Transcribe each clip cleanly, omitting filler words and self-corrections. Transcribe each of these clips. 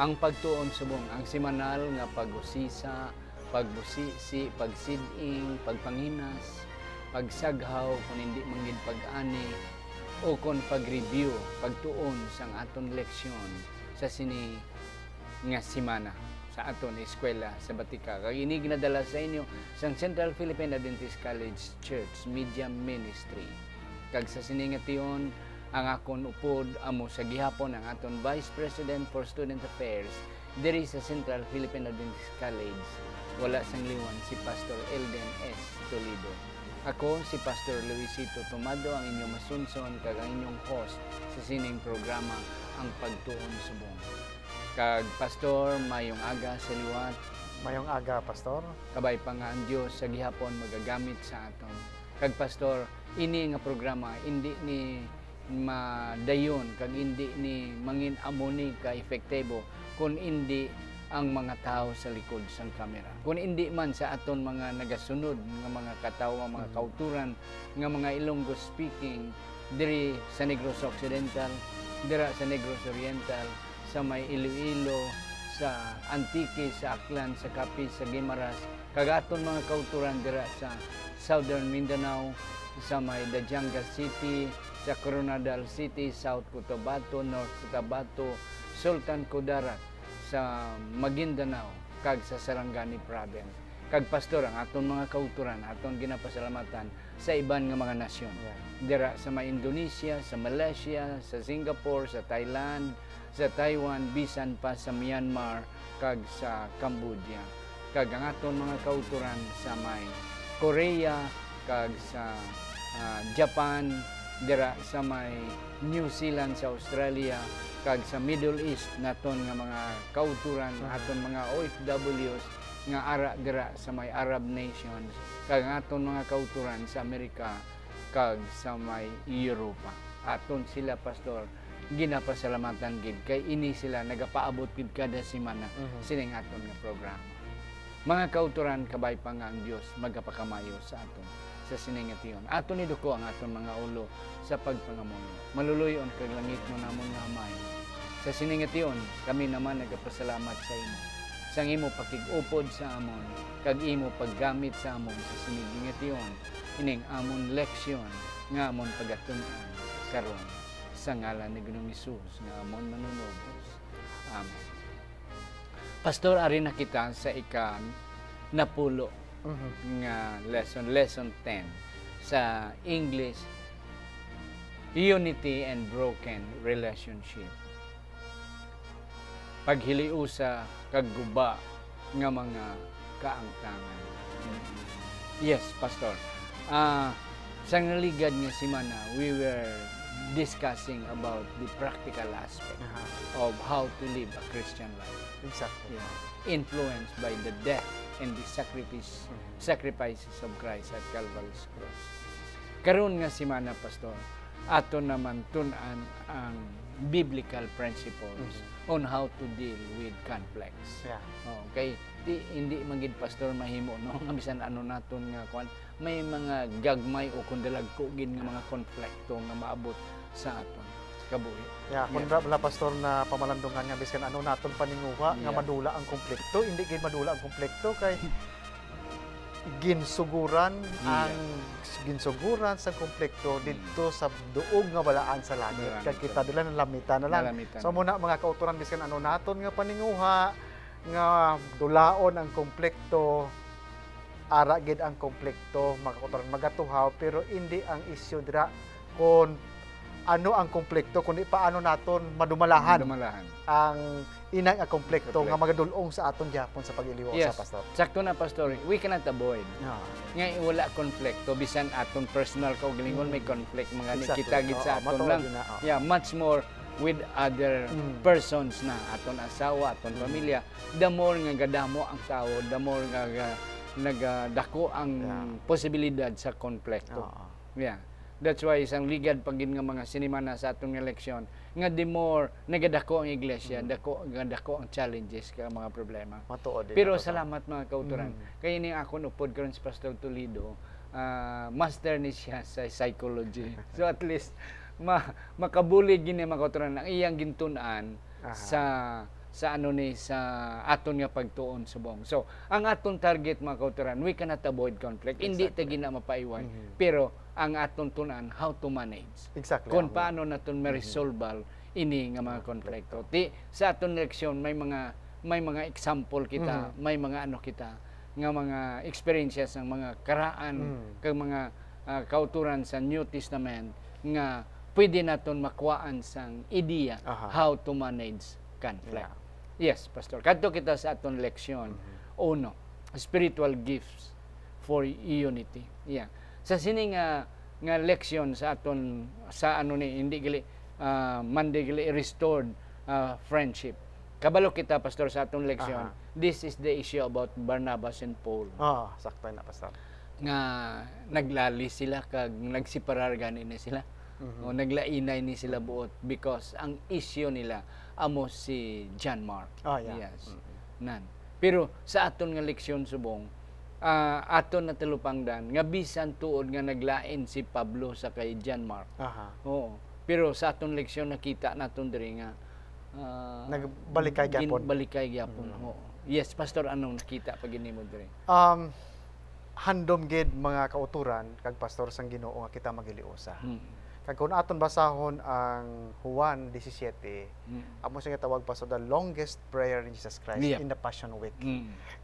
ang pagtuon subong ang semanal nga pag-usisa, pagbusisi, pagsiding, pagpanginas, pagsaghaw kung hindi mangid pag-ani o kung pag-review, pagtuon sang aton leksyon sa sini nga semana sa aton eskwela sa Batika. Kag ini ginadala sa inyo sang Central Philippine Adventist College Church Media Ministry. Kag sa sini nga tiyon ang akon upod amo sa gihapon ang aton Vice President for Student Affairs diri sa Central Philippine Adventist College. Wala sang liwan si Pastor Elden S. Toledo. Ako si Pastor Luisito Tomado, ang inyong masunson kag ang inyong host sa sining programa ang Pagtuon Subong. Kag Pastor, mayong aga sa liwat. Mayong aga, Pastor. Kabay pa nga ang Diyos sa gihapon magagamit sa aton. Kag Pastor, ini nga programa hindi ni madayon kag hindi ni mangin amoni ka epektibo kung hindi ang mga tao sa likod sang kamera. Kung hindi man sa aton mga nagasunod nga mga katawa, mga kauturan, nga mga Ilonggo speaking diri sa Negros Occidental, dira sa Negros Oriental, sa may Iloilo, sa Antique, sa Aklan, sa Capiz, sa Guimaras, kag aton mga kauturan dira sa Southern Mindanao, sa may Dajanga City, sa Coronadal City, South Cotabato, North Cotabato, Sultan Kudarat, sa Maguindanao, kag sa Sarangani Province. Kag Pastor, ang aton mga kauturan, aton ginapasalamatan sa iban nga mga nasyon. Dira sa may Indonesia, sa Malaysia, sa Singapore, sa Thailand, sa Taiwan, bisan pa sa Myanmar, kag sa Cambodia. Kag ang aton mga kauturan sa may Korea, kag sa Japan, dira sa may New Zealand, sa Australia, kag sa Middle East naton nga mga kauturan, aton mga OFWs nga ara dira sa may Arab nations, kag aton mga kauturan sa Amerika, kag sa may Europa. Aton sila, Pastor, ginapasalamatan gid kay ini sila nagapaabot gid kada semana sining aton nga programa. Mga kauturan, kabay pa nga ang Dios magapakamayo sa aton sa sining nga tiyon. Aton iduko ang aton mga ulo sa pagpangamuyo. Maluluyon kag langit mo namon nga Amay. Sa sining nga tiyon, kami naman nagapasalamat sa imo. Sang imo pakig-upod sa amon, kag imo paggamit sa amon sa sining nga tiyon, ining amon leksyon nga amon pagatun-an karon sa ngalan ni Ginoong Hesus nga amon manunubos. Amen. Pastor, ari na kita sa ika-napulo nga lesson 10 sa English, Unity and Broken Relationship. Paghiliusa kag guba nga mga kaangtangan. Yes, Pastor. Sa naligad nga semana, we were discussing about the practical aspect of how to live a Christian life. Exactly. Yeah. Influenced by the death and the sacrifices of Christ at Calvary's cross. Karon nga semana, Pastor, ato naman tun-an ang biblical principles on how to deal with conflicts. Yeah. Okay, hindi magid, Pastor, mahimo no nga bisan ano naton nga kwan, may mga gagmay o kundalagko gid nga mga konflikto nga maabot sa aton kabuhi. Yeah, kundra bala, Pastor, na pamalandungan nga bisan ano naton paninguha nga madula ang konflikto, hindi gid madula ang konflikto kay ginsuguran sa konflikto dito sa duog nga balaan sa langit. Kag kita dila nalamitan na lang. So muna mga kauturan bisan ano naton nga paninguha nga dulaon ang konflikto, ara gid ang konflikto, mga kauturan magatuhaw, pero hindi ang isyu dira kon ano ang konflikto, kundi paano naton madumalahan ang inang ang konflikto nga magadulong sa aton gyapon sa pag-iliwas. Yes. Sa Pastor. Sakto na, Pastor. We cannot avoid. Nga wala konflikto bisan aton personal kaugalingon may conflict mga exactly. Kita gid sa aton lang. Yeah, much more with other persons na aton asawa, aton pamilya. The more nga gadamo ang tao, the more nga nagadako ang posibilidad sa konflikto. Yeah. That's why isang ligad pag nga mga sinimana sa atong eleksyon nga the more nagadako ang iglesia, dako ang challenges ka mga problema. Pero salamat mga kauturan. Kaya ni akon upod karon si Pastor Toledo, master ni siya sa psychology. So at least makabulig gini mga kauturan ang iyang gintun-an sa sa aton nga pagtuon subong. So, ang aton target mga kauturan, we cannot avoid conflict. Hindi ta gina mapaiwan, pero ang aton tunan how to manage. Exactly. Kung paano naton ma-resolve ini nga mga konflikto. Sa aton leksyon may mga example kita, may mga kita nga mga experiences ng mga karaan kag mga kauturan sa New Testament nga pwede naton makuhaan sang ideya how to manage conflict. Yes, Pastor. Kadto kita sa aton leksyon. Uno, spiritual gifts for unity. Yeah. Sa sini nga leksyon sa aton hindi gali Monday gali restored friendship. Kabalo kita, Pastor, sa aton leksyon. This is the issue about Barnabas and Paul. Sakto na, Pastor. Nga naglali sila kag nagseparar gani na sila. O naglainay ni sila buot because ang issue nila amo si John Mark. Yes. Pero sa aton nga leksyon subong, aton na talupangdan nga bisan tuod nga naglain si Pablo sa kay John Mark. Oo. Pero sa aton leksyon nakita naton diri nga nagbalikay gyapon. Yes, Pastor, anong nakita pag ginimo diri? Handom gid mga kauturan kag pastor sang Ginoo nga kita magiliusa. Kag kung aton basahon ang Juan 17, amo siya tawag pa sa the longest prayer ni Jesus Christ in the Passion Week.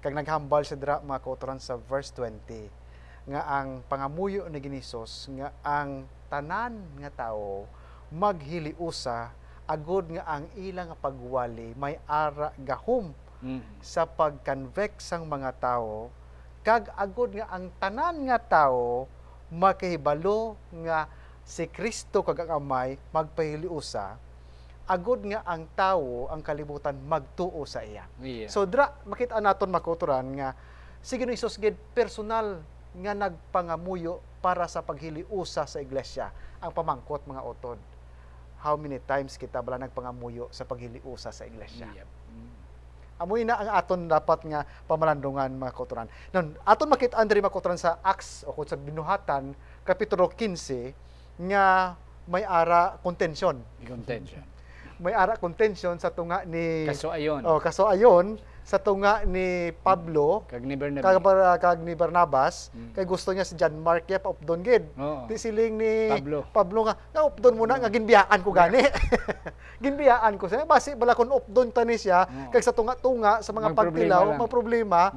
Kag naghambal siya dira mga kauturan sa verse 20 nga ang pangamuyo ni Ginisos nga ang tanan nga tawo maghiliusa agud nga ang ilang pagwali may ara gahom sa pag-convict sang mga tawo kag agud nga ang tanan nga tawo makahibalo nga si Kristo kag ang Amay magpahiliusa agud nga ang tawo ang kalibutan magtuo sa iya. So dra makita naton makuturan nga si Ginoong Hesus gid personal nga nagpangamuyo para sa paghiliusa sa iglesia. Ang pamangkot mga utod, how many times kita bala nagpangamuyo sa paghiliusa sa iglesia? Amoy na ang aton dapat nga pamalandungan mga kauturan. Nun, aton makita diri mga kauturan sa Acts o sa Binuhatan kapitulo 15 nga may ara contention. May ara contention sa tunga ni kasoayon sa tunga ni Pablo kag ni Barnabas kay gusto niya si John Mark ya paupdon gid. Ti siling ni Pablo nga updon muna nga ginbiyaan ko gani. Ginbiyaan ko sa basi bala kun updon tani siya kag sa tunga-tunga sa mga pagtilaw mga problema.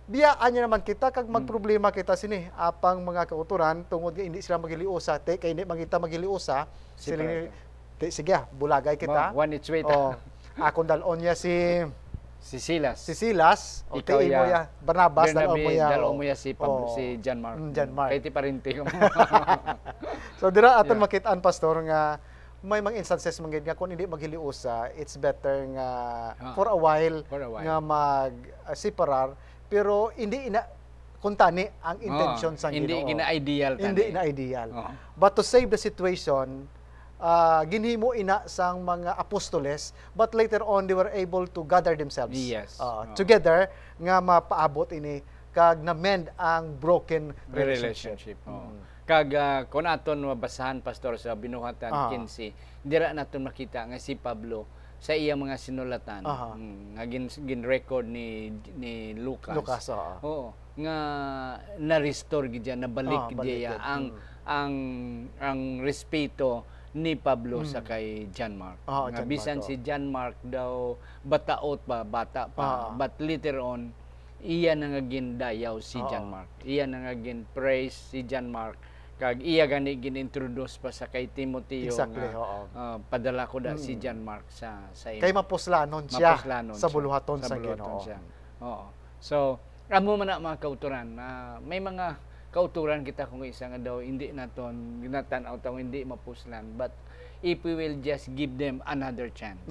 Biyaan niya naman kita kag magproblema kita sini apang mga kauturan tungod nga hindi sila magiliusa kay hindi magita magiliusa siling sige bulagay kita. One it's wait. Akon dalon niya si Silas, ikaw mo ya Barnabas, dalon mo ya si Pablo, si John Mark. Kay ti parinti ko. So dira aton makitaan pastor nga may mga instances manggid nga kung hindi maghiliusa, it's better nga for a while nga mag-separar pero hindi kuntani ang intention sa Ginoo. Hindi ina-ideal tani. Hindi ina-ideal. But to save the situation, ginhimo ina sang mga apostoles but later on they were able to gather themselves together nga mapaabot ini kag na-mend ang broken relationship. Kag kun aton mabasahan pastor sa Binuhatan 15 dira naton makita nga si Pablo sa iya mga sinulatan nga gin-record ni Lucas. Nga na-restore gid nabalik diya ang respeto ni Pablo sa kay John Mark. Nga bisan si John Mark daw bata pa, but later on iya na nga gindayaw si John Mark. Iya na nga gin-praise si John Mark kag iya gani gin-introduce pa sa kay Timoteo padala ko da si John Mark sa imo. Kay mapuslanon siya sa buluhaton sa Ginoo. So amo man na mga kauturan may mga kauturan kita kung isa nga daw hindi naton ginatan-aw taw hindi mapuslan but if we will just give them another chance.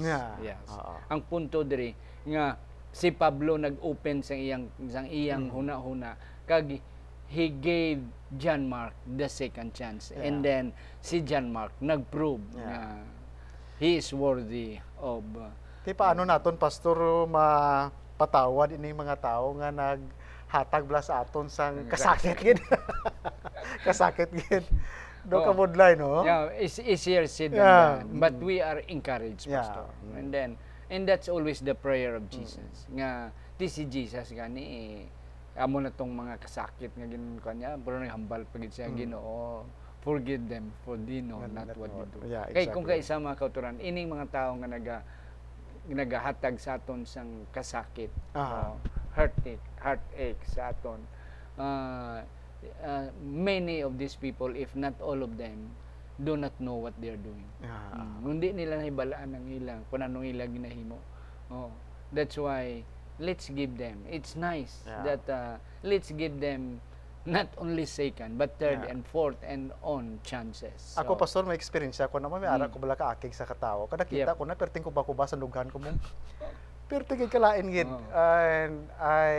Ang punto diri nga si Pablo nag-open sang iyang huna-huna kag he gave John Mark the second chance and then si John Mark nag-prove na he is worthy of paano naton pastor mapatawad ini mga tao nga hatag bla sa aton sang kasakit gid. Kasakit gid. Do ka modlay no? It's easier said than done. But we are encouraged, pastor. And then And that's always the prayer of Jesus. Nga ti si Jesus gani amo na tong mga kasakit nga ginon kanya pero hambal pagid siya Ginoo, forgive them for they know not what they do. Yeah, Kay kung kay isa mga kauturan ining mga tao nga nagahatag sa aton sang kasakit, heartache sa aton, many of these people, if not all of them, do not know what they're doing. Hindi nila nahibalaan ang ilang kung anong ilang ginahimo. That's why let's give them. It's nice that let's give them not only second but third and fourth and on chances. Ako pastor may experience ako na may ara ko bala ka akig sa katawo. Kada kita ko na perting ko ba sa lughan ko mo. Perting kalain gid. And I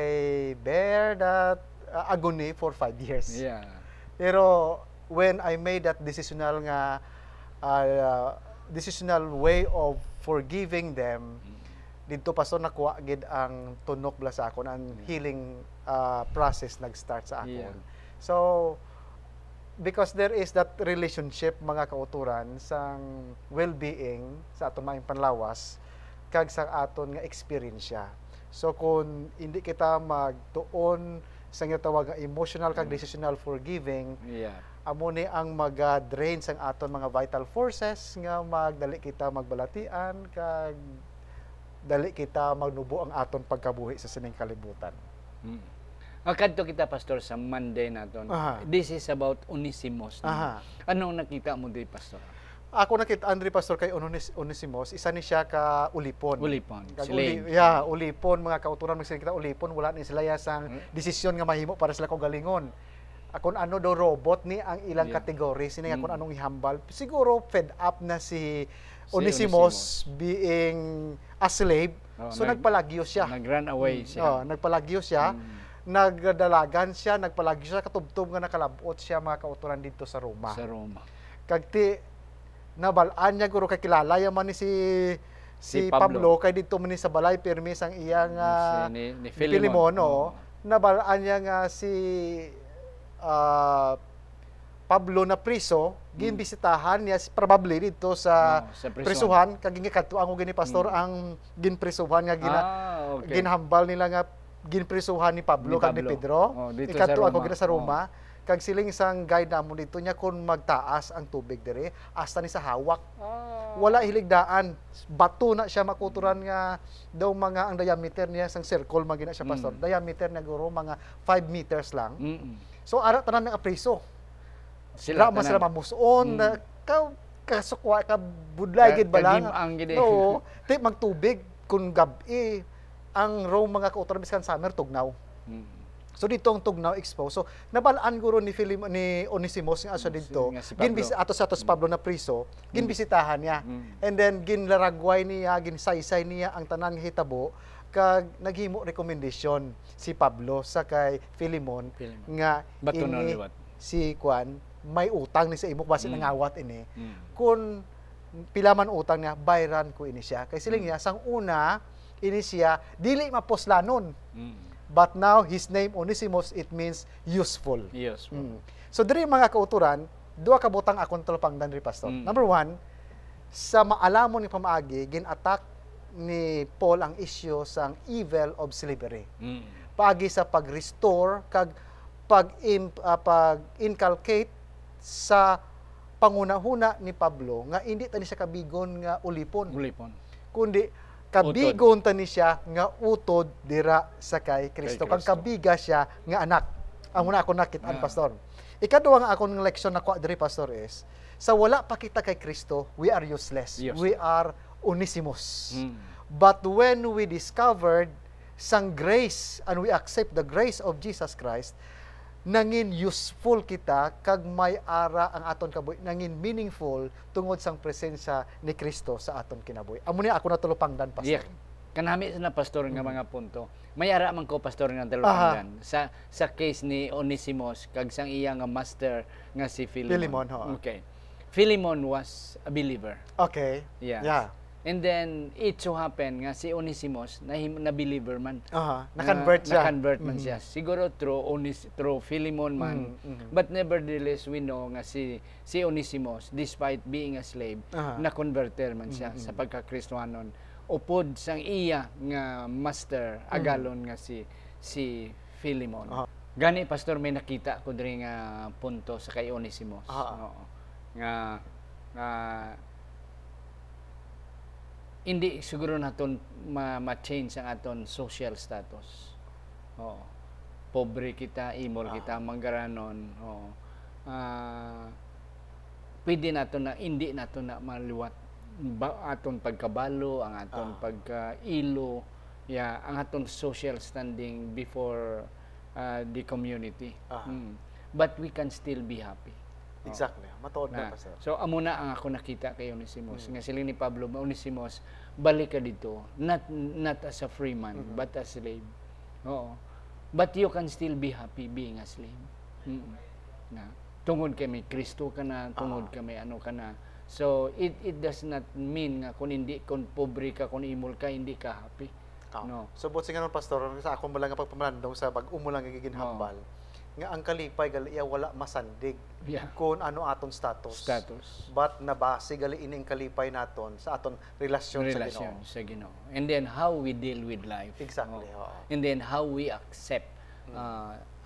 bear that agony for 5 years. Yeah. Pero when I made that decisional way of forgiving them, dito pastor nakuha gid ang tunok bala sa akon, ang healing process nag-start sa akon. So because there is that relationship mga kauturan sang well-being sa aton maayong panlawas kag sa aton nga experience siya. So kung hindi kita magtuon sa nga tawag nga emotional kag decisional forgiving, amo ni ang mag-drain sang aton mga vital forces nga magdali kita magbalatian kag dali kita magnubo ang aton pagkabuhi sa sining kalibutan. Kadto kita pastor sa Monday naton. This is about Onesimus. Anong nakita mo di pastor? Ako nakita Andre pastor kay Onesimus, isa ni siya ka ulipon. Ulipon. Ulipon mga kauturan magsikita ulipon, wala ni sila sang desisyon nga mahimo para sila ko galingon. Akon ano do robot ni ang ilang kategory sini akon anong ihambal. Siguro fed up na si Onesimus being a slave. So nagpalagyo siya. Nag-run away siya. Nagpalagyo siya. Nagdalagan siya, nagpalagyo siya katubtob nga nakalabot siya mga kauturan dito sa Roma. Sa Roma. Kagti nabalaan niya guro kay kilala yaman ni si Pablo kay dito man ni sa balay permis ang iyang ni Filemon. Nabalaan niya nga si Pablo na priso, ginbisitahan niya probably dito sa prisuhan kag gingikadto ang gini pastor ang ginprisuhan nga ginhambal nila nga ginprisuhan ni Pablo kag ni Pedro. Ikadto ako gina sa Roma. Kag siling isang guide namo dito niya kung magtaas ang tubig dire hasta ni sa hawak. Wala hiligdaan. Bato na siya makuturan nga daw mga ang diameter niya sang circle magina siya pastor. Diameter na guro mga 5 meters lang. So ara tanan nga priso. Sila mamuson kasukwa ka budlay gid balang. No, ti magtubig kun gabi ang raw mga kauturan biskan summer tugnaw. So dito ang tugnaw exposed. So nabalaan guro ni Onesimus nga asa dito. Atos Pablo na priso, ginbisitahan niya. And then ginlaragway niya, ginsaysay niya ang tanang hitabo kag naghimo recommendation si Pablo sa kay Filemon nga ini si Juan may utang ni sa imo base nangawat ini. Kun pila man utang niya, bayran ko ini siya. Kay siling niya sang una ini siya dili maposlanon. But now his name Onesimus, it means useful. So diri mga kauturan, duha ka butang akong tulpangdan ri pastor. Number 1, sa maalamon ni pamaagi gin-attack ni Paul ang issue sang evil of slavery. Paagi sa pag-restore kag pag-inculcate sa pangunahuna ni Pablo nga hindi tani siya kabigon nga ulipon. Kundi kabigon tani siya nga utod dira sa kay Kristo. Kag kabiga siya nga anak. Ang una ako nakit-an pastor. Ikaduha nga akong leksyon na kuha diri pastor is sa wala pa kita kay Kristo, we are useless. We are Onesimus. But when we discovered sang grace and we accept the grace of Jesus Christ, nangin useful kita kag may ara ang aton kabuhi, nangin meaningful tungod sang presensya ni Kristo sa aton kinabuhi. Amo ni ako natulupangdan pastor. Kanami na pastor nga mga punto. May ara man ko pastor nga natulupangdan sa case ni Onesimus kag sang iya nga master nga si Filemon. Okay. Filemon was a believer. Okay. Yeah. And then it so happen nga si Onesimus na believer man. Na-convert siya. Na-convert man siya. Siguro through Filemon man. But nevertheless we know nga si Onesimus despite being a slave, na-converter man siya sa pagka-Kristohanon upod sang iya nga master agalon nga si Philemon. Gani pastor may nakita ko diri nga punto sa kay Onesimus. Oo. Nga hindi siguro naton ma-change ang aton social status. Oo. Pobre kita, imol kita, manggaranon. Oo. Pwede nato na hindi nato na maliwat aton pagkabalo, ang aton pagkailo, ang aton social standing before the community. But we can still be happy. Exactly. Matuod na pa, sir. So amo na ang ako nakita kay Onesimus. Nga sila ni Pablo, Onesimus, balik ka dito, not as a free man, but as a slave. Oo. But you can still be happy being a slave. Na tungod kay may Kristo ka na, tungod kay may ano ka na. So it does not mean nga kung pobre ka, kung imol ka, hindi ka happy. No. So buot nga pastor, sa ako mo lang nga pagpamalandong sa bag-umo lang giginhambal. Nga ang kalipay gali wala masandig kung ano aton status. But nabase gali ining kalipay naton sa aton relasyon sa Ginoo. And then how we deal with life. Exactly. And then how we accept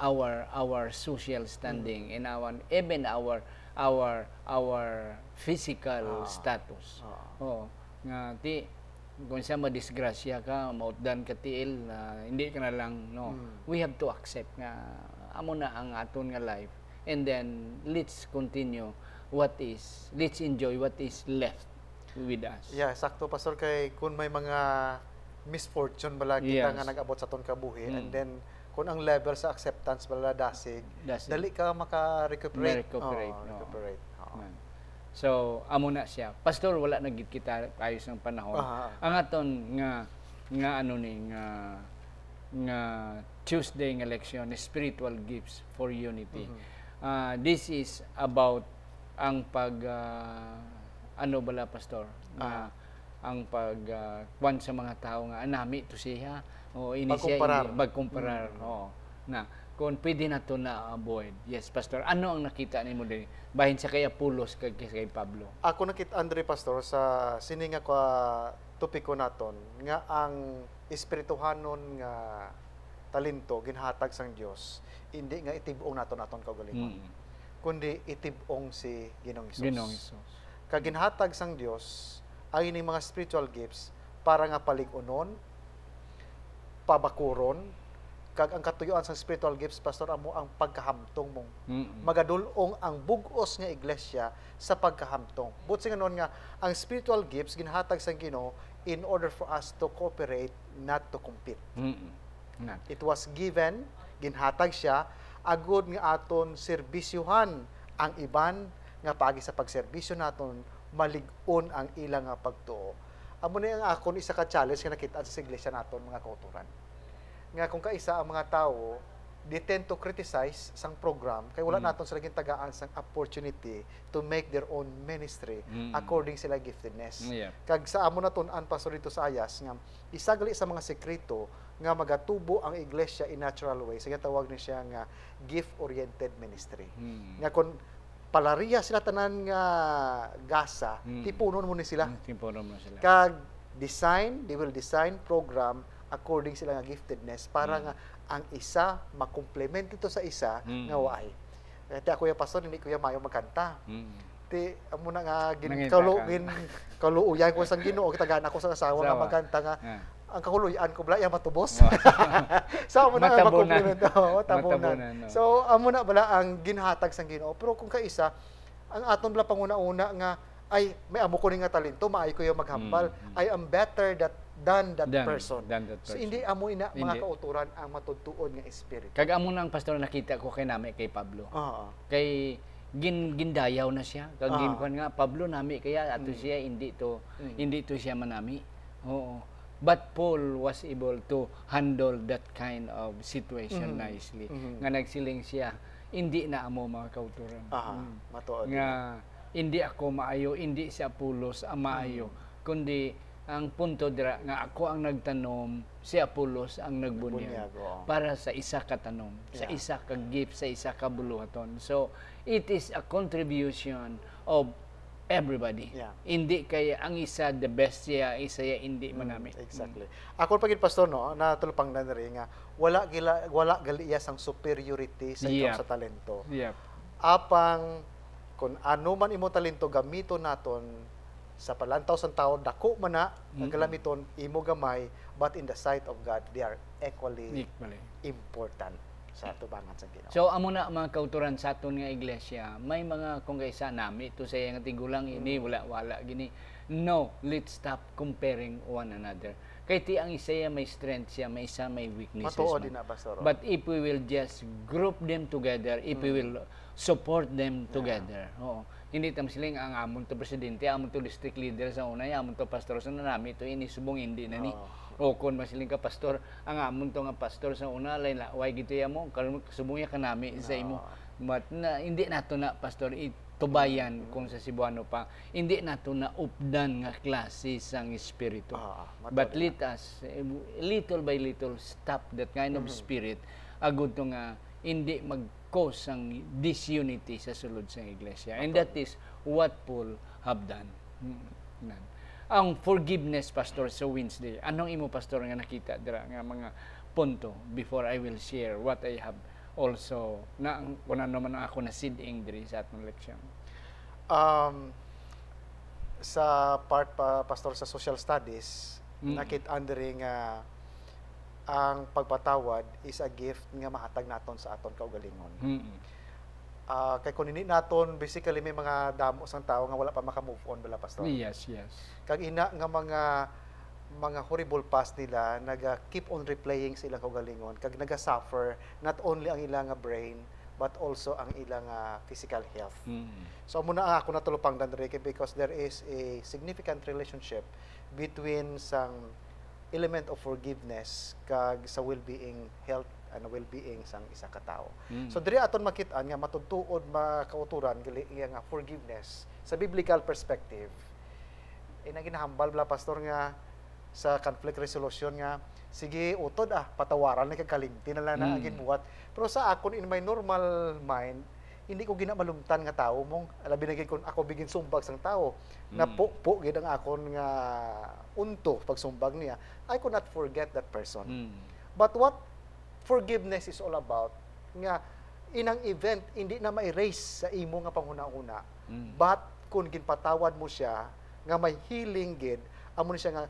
our social standing and even our physical status. Nga kung siya madisgrasya ka, mautdan ka tiil, hindi ka na lang, no. We have to accept nga amo na ang aton nga life, and then let's continue let's enjoy what is left with us. Yeah, sakto pastor, kay kung may mga misfortune bala kita nga nag-abot sa aton kabuhi, and then kung ang level sa acceptance bala dasig, dali ka maka-recuperate. Recuperate. So amo na siya. Pastor, wala na gid kita ayos ng panahon. Ang aton nga ano ni nga Tuesday ng election, spiritual gifts for unity. This is about ang ano bala pastor, ang kwan sa mga tao nga anami to siya o ini siya bagkumparar. Na kung pwede na to na avoid. Yes, pastor. Ano ang nakita nimo din bahin sa kay Apolos kay Pablo? Ako nakita Andre pastor sa sininga ko topiko naton nga ang espirituhanon nga talento ginhatag sang Dios, hindi nga itibong naton kaugalingon, kundi itibong si Ginoong Hesus. Kag ginhatag sang Dios ay ining mga spiritual gifts para nga palig-unon, pabakuron, kag ang katuyuan sa spiritual gifts pastor amo ang pagkahamtong mong magadulong ang bug-os nga iglesia sa pagkahamtong. But sing anon nga ang spiritual gifts ginhatag sang Ginoo in order for us to cooperate, not to compete. It was given, ginhatag siya agud nga aton serbisyuhan ang iban nga paagi sa pagserbisyo naton malig-on ang ilang nga pagtuo. Amo ni ang akon isa ka challenge nga nakita sa iglesia naton mga kauturan. Nga kung kaisa ang mga tao, they tend to criticize sang program kay wala naton sila gintagaan sang opportunity to make their own ministry according sila giftedness. Kag sa amo naton-an pastor dito sa Ayas nga isa gali sa mga sekreto nga magatubo ang iglesia in natural way. Sige tawag ni siya nga gift-oriented ministry. Nga kung palariya sila tanan nga gasa, tipunon mo ni sila. Kag they will design program according sila nga giftedness para nga ang isa makomplement ito sa isa nga waay. Kaya ako yung pastor, hindi ko yung mayo magkanta. Ti amo na nga kaluuyan ko sang Ginoo, kitagaan ako sa asawa nga magkanta nga ang kahuluyan ko bala matubos. So amo na makomplement matabunan. So amo na bala ang ginhatag sang Ginoo. Pero kung kaisa ang aton bala panguna-una nga ay may amo ko ni nga talento, maayo ko yung maghambal. I am better than that person. So hindi amo ina mga kauturan ang matudtuon nga espiritu. Kag amo na ang pastor nakita ko kay nami kay Pablo. Kay gindayaw na siya. Kag ginkuan nga Pablo nami kaya ato siya hindi to siya manami. Oo. But Paul was able to handle that kind of situation nicely. Nga nagsiling siya, hindi na amo mga kauturan. Matuod. Nga hindi ako maayo, hindi si Apolos ang maayo, kundi ang punto dira nga ako ang nagtanom, si Apolos ang nagbunyag para sa isa ka tanom, sa isa ka gift, sa isa ka buluhaton. So it is a contribution of everybody. Yeah. Hindi kay ang isa the best siya, isa ya hindi manami. Exactly. Ako pagit pastor no, natulpang na rin nga wala gali iya sang superiority sa ikaw sa talento. Yep. Apang kung ano man imo talento gamito naton sa palantaw sang tao dako man na gamiton imo gamay, but in the sight of God they are equally important sa tubangan sa Ginoo. So amo na mga kauturan sa aton nga iglesia, may mga kung kaysa nami to sa nga tigulang ini wala gini. No, let's stop comparing one another. Kay ti ang isa may strength siya, may isa may weaknesses. Matuo din na pastor. But if we will just group them together, if we will support them together. Oo. Hindi tam siling ang amon to presidente, amon to district leader sa una, amon to pastor sa nami to ini subong hindi na ni. O kon masiling ka pastor, ang amon to nga pastor sa una lay way gito ya mo, karon subong ya kanami sa imo. But na, hindi nato na pastor tubayan kung sa Cebuano pa, hindi nato na updan nga klase sang espiritu. But let us little by little stop that kind of spirit agud to nga hindi mag-cause ang disunity sa sulod sa iglesia. And that is what Paul have done. Ang forgiveness, pastor, sa Wednesday. Anong imo, pastor, nga nakita dira nga mga punto before I will share what I have also na kung ano man ako na siding diri sa atong leksyon. Sa part pa pastor sa social studies, nakit-an diri nga ang pagpatawad is a gift nga mahatag naton sa aton kaugalingon. Kay kung hindi naton basically may mga damo sang tao nga wala pa maka-move on bala pastor. Yes. Kag ina nga mga horrible past nila keep on replaying sa ilang kaugalingon kag naga-suffer not only ang ilang brain but also ang ilang physical health. So muna ako natulupang Danreke because there is a significant relationship between sang element of forgiveness kag sa well-being health and well-being sang isa ka tawo. So diri aton makit-an nga matudtuod makauturan gali nga forgiveness sa biblical perspective. Naginahambal bala pastor nga sa conflict resolution nga sige utod patawaran ni kagkalimti na lang na ginbuhat. Pero sa akon in my normal mind hindi ko ginamalumtan nga tawo mong labi na kun ako bigin sumbag sang tawo na po gid ang akon nga unto pag sumbag niya, I could not forget that person. But what forgiveness is all about nga inang event hindi na ma-erase sa imo nga panghuna-una, but kung ginpatawad mo siya nga may healing gid amo ni siya nga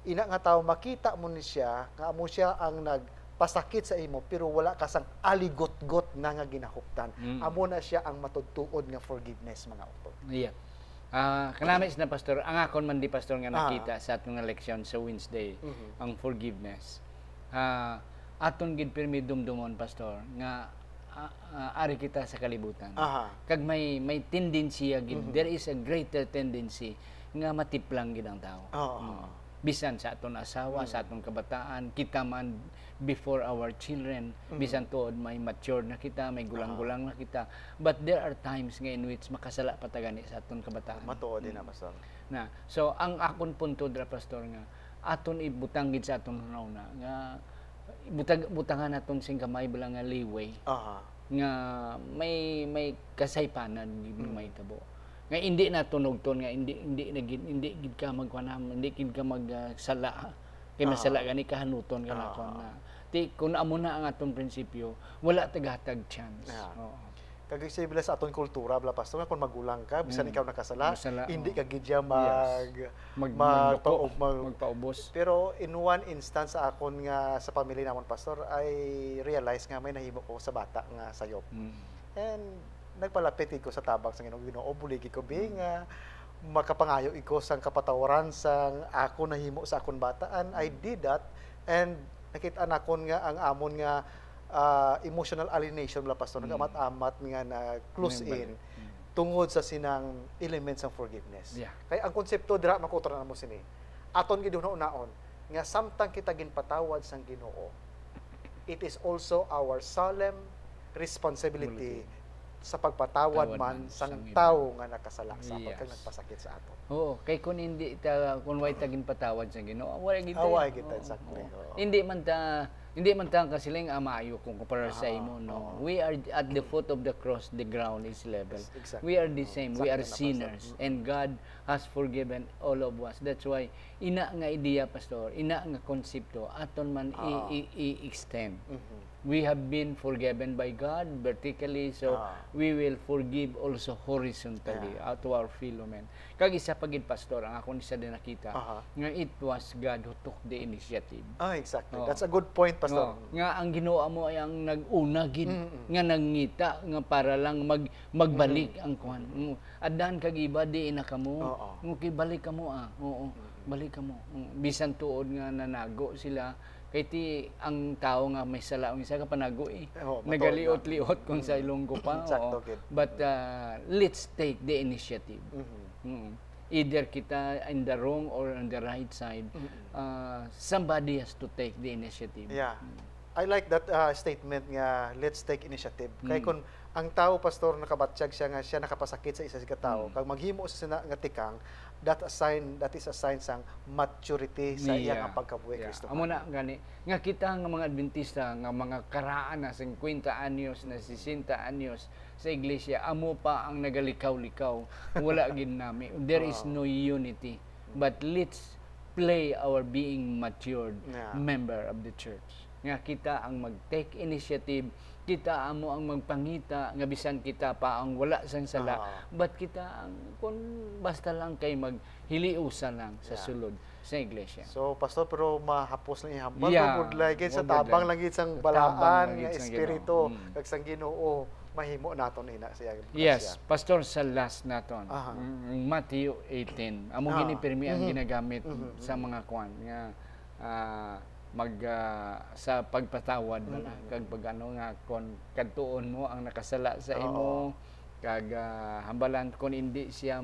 ina nga tawo makita mo ni siya nga amo siya ang pasakit sa imo pero wala ka sang aligot-got na nga ginahuptan. Amo na siya ang matudtuod nga forgiveness mga utod. Yeah. Kanamis na pastor, ang akon man di pastor nga nakita sa atong leksyon sa Wednesday ang forgiveness. Aton gid pirmi dumdumon pastor nga ari kita sa kalibutan. Kag may tendency gid, there is a greater tendency nga matiplang gid ang tao. Bisan sa aton asawa, sa aton kabataan, kita man before our children, bisan tuod may mature na kita, may gulang-gulang na kita. But there are times nga in which makasala patagani sa aton kabataan. Matuod din na pastor. So ang akon punto dra pastor nga aton ibutang gid sa aton hunahuna nga butangan naton sing gamay bala nga leeway. Nga may kasaypanan gid may tabo. Nga hindi na tunugton nga hindi gid ka magkuanam, hindi gid ka magsala. Kay masala gani kahanuton ka na kon na. Ti kun amo na ang aton prinsipyo, wala tagatag chance. Kag isibila sa aton kultura bala pastor nga kun magulang ka bisan ikaw nakasala, hindi ka gid magpaubos. Pero in one instance sa akon nga sa pamilya namon pastor, I realize nga may nahimo ko sa bata nga sayop. And nagpalapit ko sa tabang sa Ginoo, buligi ko nga makapangayo iko sang kapatawaran sang ako nahimo sa akon bataan. I did that and nakita nakon nga ang amon nga emotional alienation bala pastor nagamat-amat nga na close in tungod sa sinang elements ng forgiveness. Kay ang konsepto dira makuturan mo sini. Aton gid unaon nga samtang kita ginpatawad sang Ginoo, it is also our solemn responsibility sa pagpatawad man sang tawo nga nakasala sa aton kag nagpasakit sa aton. Oo, kay kun hindi kun way ta ginpatawad sa Ginoo, wala gid exactly. Hindi man ta Hindi man tang kasiling maayo kung kumpara sa imo, no. We are at the foot of the cross, the ground is level. Exactly. We are the same. We are sinners, and God has forgiven all of us. That's why ina nga ideya, pastor, ina nga konsepto aton man i-extend. We have been forgiven by God vertically, so we will forgive also horizontally to our fellow men. Kag isa pagid, pastor, ang ako isa din nakita nga it was God who took the initiative. Exactly. That's a good point, pastor. Nga ang Ginoo mo ay ang nag-una gid nga nangita nga para lang magbalik ang kuan. Addan kag iba di ina kamo. Balik kamo Oo, balik kamo. Bisan tuod nga nanago sila. Kay ti ang tao nga may sala ang isa ka panago nagaliot-liot kung sa Ilonggo pa. But let's take the initiative. Either kita in the wrong or on the right side, somebody has to take the initiative. Yeah. I like that statement nga, let's take initiative. Kay kung ang tao, pastor, nakabatsyag siya nga siya nakapasakit sa isa ka tao, kag maghimo sa nga tikang, that is a sign sang maturity sa iyang pagkabuhi Kristo. Amo na gani nga kita nga mga Adventista nga mga karaan na 50 anyos na 60 anyos sa iglesia, amo pa ang nagalikaw-likaw. Wala gid nami. There is no unity. But let's play our being matured member of the church. Nga kita ang mag-take initiative, kita amo ang magpangita, nga bisan kita pa ang wala sang sala, but kita ang kung basta lang kay maghiliusan lang sa sulod sa iglesia. So, pastor, pero mahapos lang ihambal budlay gid sa tabang lang gid sang balaan nga espiritu kag sang Ginoo mahimo naton ina sa iyang iglesia. Yes, pastor, sa last naton. Matthew 18. Amo gini pirmi ang ginagamit sa mga kuan nga sa pagpatawad na kag pagano nga kon kadtuon mo ang nakasala sa imo kag hambalan kon hindi siya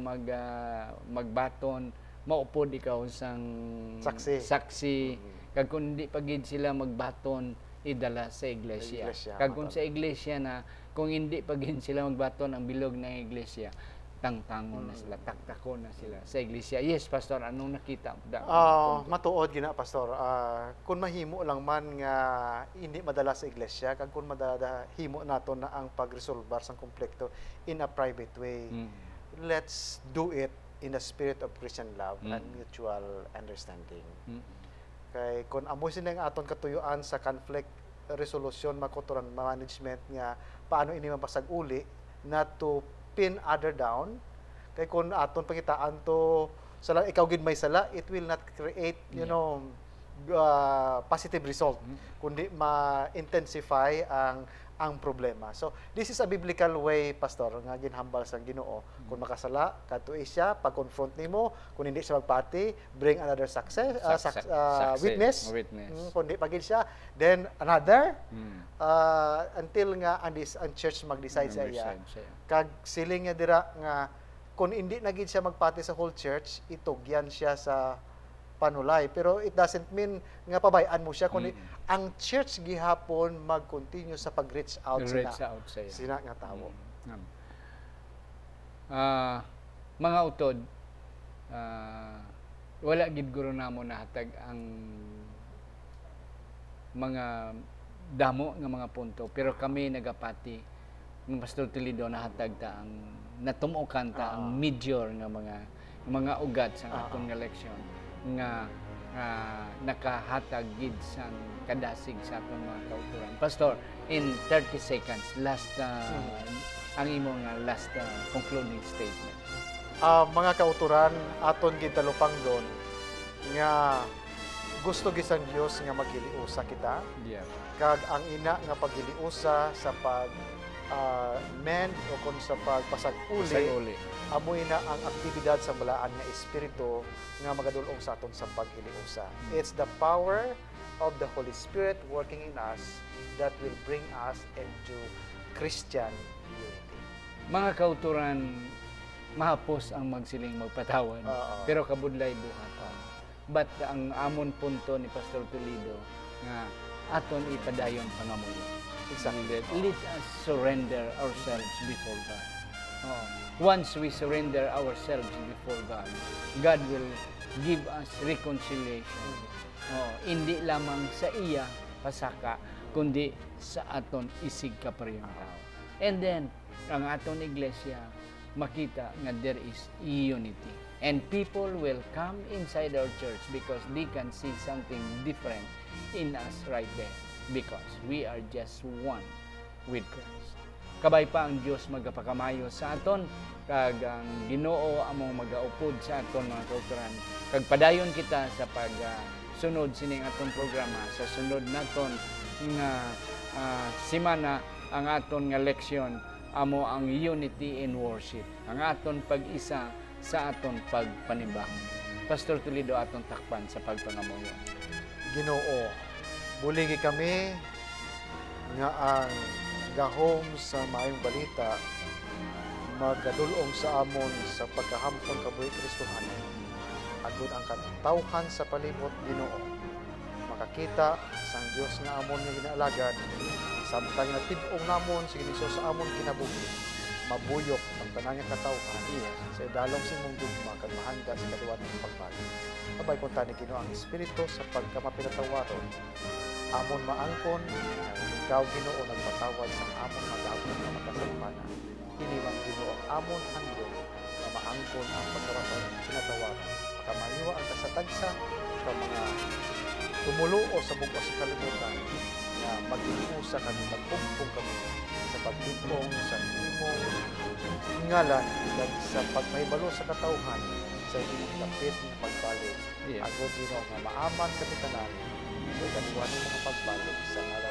magbaton maupod ikaw sang saksi kag kun hindi pagid sila magbaton idala sa iglesia kag kun sa iglesia na kung hindi pagid sila magbaton ang bilog ng iglesia tangtangon na sila, taktakon na sila sa iglesia. Yes, pastor, anong nakita? Matuod gina, pastor. Kung mahimo lang man nga hindi madala sa iglesia, kag kung madahimo nato na ang pagresolbar sang konflikto in a private way, let's do it in the spirit of Christian love and mutual understanding. Kay kung amo sila nga aton katuyuan sa conflict resolution, makotoran management nga paano ini mapasag uli not to pin other down, kay kung aton pangitaan to sala ikaw gid may sala, it will not create positive result kundi ma-intensify ang problema. So this is a biblical way, pastor, nga ginhambal sang Ginoo. Kung makasala kadto siya, pag-confront nimo, kung hindi siya magpati, bring another witness. Kung hindi pagid siya, then another until nga ang church mag-decide sa iya. Kag siling nga dira nga kung hindi na gid siya magpati sa whole church, itugyan siya sa panulay. Pero it doesn't mean nga pabayaan mo siya kundi ang church gihapon mag-continue sa pag-reach out sina nga tawo. Mga utod, wala gid guro namo nahatag ang mga damo nga mga punto, pero kami nagapati ng Pastor Toledo nahatag ta ang natumukan ta ang major nga mga ugat sa atong nga leksyon nga nakahatag gid sang kadasig sa atong mga kauturan. Pastor, in 30 seconds, last ang imo nga last concluding statement. Mga kauturan aton gid talupang doon nga gusto gid sang Dios nga maghiliusa kita. Kag ang ina nga paghiliusa sa pag mend o kung sa pagpasag-uli, amoy na ang aktibidad sa balaan nga espiritu nga magadulong sa aton sa paghiliusa. It's the power of the Holy Spirit working in us that will bring us into Christian unity. Mga kauturan, mahapos ang magsiling magpatawad, pero kabudlay buhatan. But ang amon punto ni Pastor Toledo nga aton ipadayon pangamuyo. Exactly. Let us surrender ourselves before God. Once we surrender ourselves before God, God will give us reconciliation. Hindi lamang sa iya, pasaka kundi sa aton isig kaparehong tao. And then ang aton iglesia makita nga there is unity. And people will come inside our church because they can see something different in us right there. Because we are just one with Christ. Kabay pa ang Diyos magapakamayo sa aton, kag ang Ginoo among magaupod sa aton mga kauturan. Kag padayon kita sa pagsunod sining aton programa, sa sunod naton nga semana ang aton nga leksyon amo ang unity in worship. Ang aton pag-isa sa aton pagpanimbahan. Pastor Toledo, aton takpan sa pagpangamuyo. Ginoo, buligi kami nga ang gahom sa maayong balita magadulong sa amon sa pagkahampon kabuhi Kristohan. Agud ang katawhan sa palibot, Ginoo, makakita sa Dios nga amon nga ginaalagad, samtang natib-ong namon si Hesus sa amon kinabuhi, mabuyok ang tanan nga katawhan sa idalom sa imong dugma kag mahanda sa kaliwatong pagbalik. Abay kunta ni Ginoo ang Espiritu sa pagkamapinatawaron, amon maangkon ikaw Ginoo nagpatawad sa amon magabon nga makasampanan. Kini man Ginoo ang amon handog na maangkon ang pagkamapinatawaron. Kamaliwa ang kasatagsa sa mga tumulo o sa bugos sa kalibutan na mag-iusa kami, magpugpong kami sa pagtipong sa imong ngalan at sa pagpahibalo sa katauhan sa imong lapit na pagbalik. Ako Ginoo nga maaman kami tanan sa kaliwan ng mga pagbalik sa ngalan